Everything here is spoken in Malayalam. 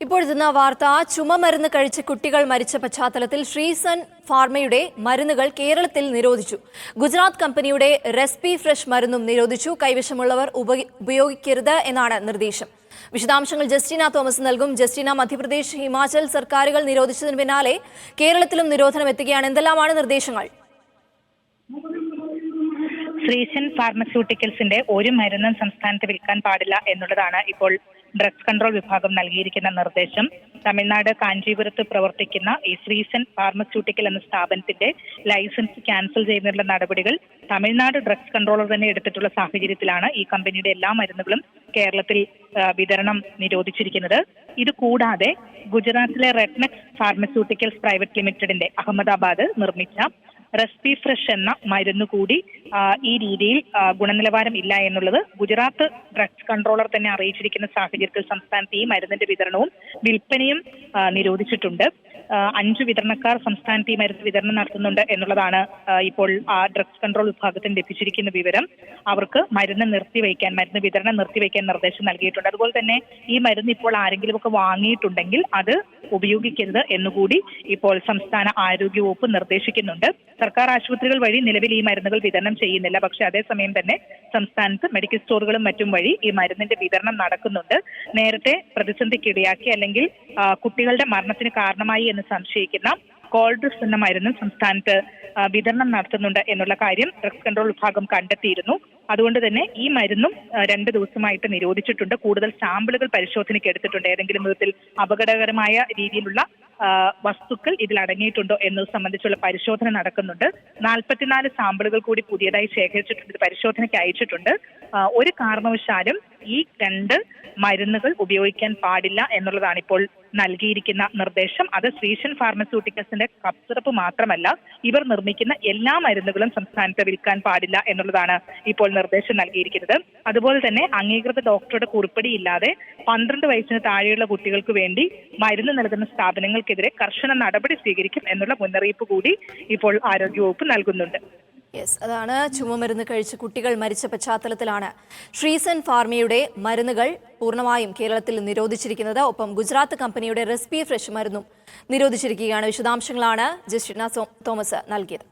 ഇപ്പോഴത്തെ വാർത്ത ചുമമരുന്ന് കഴിച്ച് കുട്ടികൾ മരിച്ച പശ്ചാത്തലത്തിൽ ശ്രീസൻ ഫാർമയുടെ മരുന്നുകൾ കേരളത്തിൽ നിരോധിച്ചു. ഗുജറാത്ത് കമ്പനിയുടെ റെസ്പി ഫ്രഷ് മരുന്നും നിരോധിച്ചു. കൈവശമുള്ളവർ ഉപയോഗിക്കരുത് എന്നാണ് നിർദ്ദേശം. വിശദാംശങ്ങൾ ജസ്റ്റിന തോമസ് നൽകും. ജസ്റ്റിന, മധ്യപ്രദേശ്, ഹിമാചൽ സർക്കാരുകൾ നിരോധിച്ചതിന് പിന്നാലെ കേരളത്തിലും നിരോധനം എത്തുകയാണ്. എന്തെല്ലാമാണ് നിർദ്ദേശങ്ങൾ? ശ്രീസൻ ഫാർമസ്യൂട്ടിക്കൽസിന്റെ ഒരു മരുന്നും സംസ്ഥാനത്ത് വിൽക്കാൻ പാടില്ല എന്നുള്ളതാണ് ഇപ്പോൾ ഡ്രഗ്സ് കൺട്രോൾ വിഭാഗം നൽകിയിരിക്കുന്ന നിർദ്ദേശം. തമിഴ്നാട് കാഞ്ചീപുരത്ത് പ്രവർത്തിക്കുന്ന ഈ ശ്രീസൻ ഫാർമസ്യൂട്ടിക്കൽ എന്ന സ്ഥാപനത്തിന്റെ ലൈസൻസ് ക്യാൻസൽ ചെയ്യുന്നതിനുള്ള നടപടികൾ തമിഴ്നാട് ഡ്രഗ്സ് കൺട്രോളർ തന്നെ എടുത്തിട്ടുള്ള സാഹചര്യത്തിലാണ് ഈ കമ്പനിയുടെ എല്ലാ മരുന്നുകളും കേരളത്തിൽ വിതരണം നിരോധിച്ചിരിക്കുന്നത്. ഇത് കൂടാതെ ഗുജറാത്തിലെ റെഡ്നെക്സ് ഫാർമസ്യൂട്ടിക്കൽസ് പ്രൈവറ്റ് ലിമിറ്റഡിന്റെ അഹമ്മദാബാദ് നിർമ്മിച്ച റെസ്പി ഫ്രഷ് എന്ന മരുന്ന് കൂടി ഈ രീതിയിൽ ഗുണനിലവാരം ഇല്ല എന്നുള്ളത് ഗുജറാത്ത് ഡ്രഗ്സ് കൺട്രോളർ തന്നെ അറിയിച്ചിരിക്കുന്ന സാഹചര്യത്തിൽ സംസ്ഥാനത്ത് ഈ മരുന്നിന്റെ വിതരണവും വിൽപ്പനയും നിരോധിച്ചിട്ടുണ്ട്. 5 വിതരണക്കാർ സംസ്ഥാനത്ത് ഈ മരുന്ന് വിതരണം നടത്തുന്നുണ്ട് എന്നുള്ളതാണ് ഇപ്പോൾ ഡ്രഗ്സ് കൺട്രോൾ വിഭാഗത്തിന് ലഭിച്ചിരിക്കുന്ന വിവരം. അവർക്ക് മരുന്ന് വിതരണം നിർത്തിവെക്കാൻ നിർദ്ദേശം നൽകിയിട്ടുണ്ട്. അതുപോലെ തന്നെ ഈ മരുന്ന് ഇപ്പോൾ ആരെങ്കിലുമൊക്കെ വാങ്ങിയിട്ടുണ്ടെങ്കിൽ അത് ഉപയോഗിക്കരുത് എന്നുകൂടി ഇപ്പോൾ സംസ്ഥാന ആരോഗ്യ വകുപ്പ് നിർദ്ദേശിക്കുന്നുണ്ട്. സർക്കാർ ആശുപത്രികൾ വഴി നിലവിൽ ഈ മരുന്നുകൾ വിതരണം ചെയ്യുന്നില്ല. പക്ഷേ അതേസമയം തന്നെ സംസ്ഥാനത്ത് മെഡിക്കൽ സ്റ്റോറുകളും മറ്റും വഴി ഈ മരുന്നിന്റെ വിതരണം നടക്കുന്നുണ്ട്. നേരത്തെ പ്രതിസന്ധിക്കിടയാക്കി അല്ലെങ്കിൽ കുട്ടികളുടെ മരണത്തിന് കാരണമായി എന്ന് സംശയിക്കുന്ന കോൾഡ്രിക്സ് എന്ന മരുന്നും സംസ്ഥാനത്ത് വിതരണം നടത്തുന്നുണ്ട് എന്നുള്ള കാര്യം ഡ്രഗ്സ് കൺട്രോൾ വിഭാഗം കണ്ടെത്തിയിരുന്നു. അതുകൊണ്ട് തന്നെ ഈ മരുന്നും 2 ദിവസമായിട്ട് നിരോധിച്ചിട്ടുണ്ട്. കൂടുതൽ സാമ്പിളുകൾ പരിശോധനയ്ക്ക് എടുത്തിട്ടുണ്ട്. ഏതെങ്കിലും വിധത്തിൽ അപകടകരമായ രീതിയിലുള്ള വസ്തുക്കൾ ഇതിൽ അടങ്ങിയിട്ടുണ്ടോ എന്നത് സംബന്ധിച്ചുള്ള പരിശോധന നടക്കുന്നുണ്ട്. 44 സാമ്പിളുകൾ കൂടി പുതിയതായി ശേഖരിച്ചിട്ടുണ്ട്, പരിശോധനയ്ക്ക് അയച്ചിട്ടുണ്ട്. ഒരു കാരണവശാലും ഈ 2 മരുന്നുകൾ ഉപയോഗിക്കാൻ പാടില്ല എന്നുള്ളതാണ് ഇപ്പോൾ നൽകിയിരിക്കുന്ന നിർദ്ദേശം. അത് ശ്രീസൻ ഫാർമസ്യൂട്ടിക്കൽസിന്റെ കപ്പ് സിറപ്പ് മാത്രമല്ല, ഇവർ നിർമ്മിക്കുന്ന എല്ലാ മരുന്നുകളും സംസ്ഥാനത്ത് വിൽക്കാൻ പാടില്ല എന്നുള്ളതാണ് ഇപ്പോൾ നിർദ്ദേശം നൽകിയിരിക്കുന്നത്. അതുപോലെ തന്നെ അംഗീകൃത ഡോക്ടറുടെ കുറിപ്പടിയില്ലാതെ 12 വയസ്സിന് താഴെയുള്ള കുട്ടികൾക്ക് വേണ്ടി മരുന്ന് നൽകുന്ന സ്ഥാപനങ്ങൾക്കെതിരെ കർശന നടപടി സ്വീകരിക്കും എന്നുള്ള മുന്നറിയിപ്പ് കൂടി ഇപ്പോൾ ആരോഗ്യവകുപ്പ് നൽകുന്നുണ്ട്. അതാണ് ചുമമരുന്ന് കഴിച്ച് കുട്ടികൾ മരിച്ച പശ്ചാത്തലത്തിലാണ് ശ്രീസൻ ഫാർമയുടെ മരുന്നുകൾ പൂർണ്ണമായും കേരളത്തിൽ നിരോധിച്ചിരിക്കുന്നത്. ഒപ്പം ഗുജറാത്ത് കമ്പനിയുടെ റെസ്പി ഫ്രഷ് മരുന്നും നിരോധിച്ചിരിക്കുകയാണ്. വിശദാംശങ്ങളാണ് ജസ്റ്റിന തോമസ് നൽകിയത്.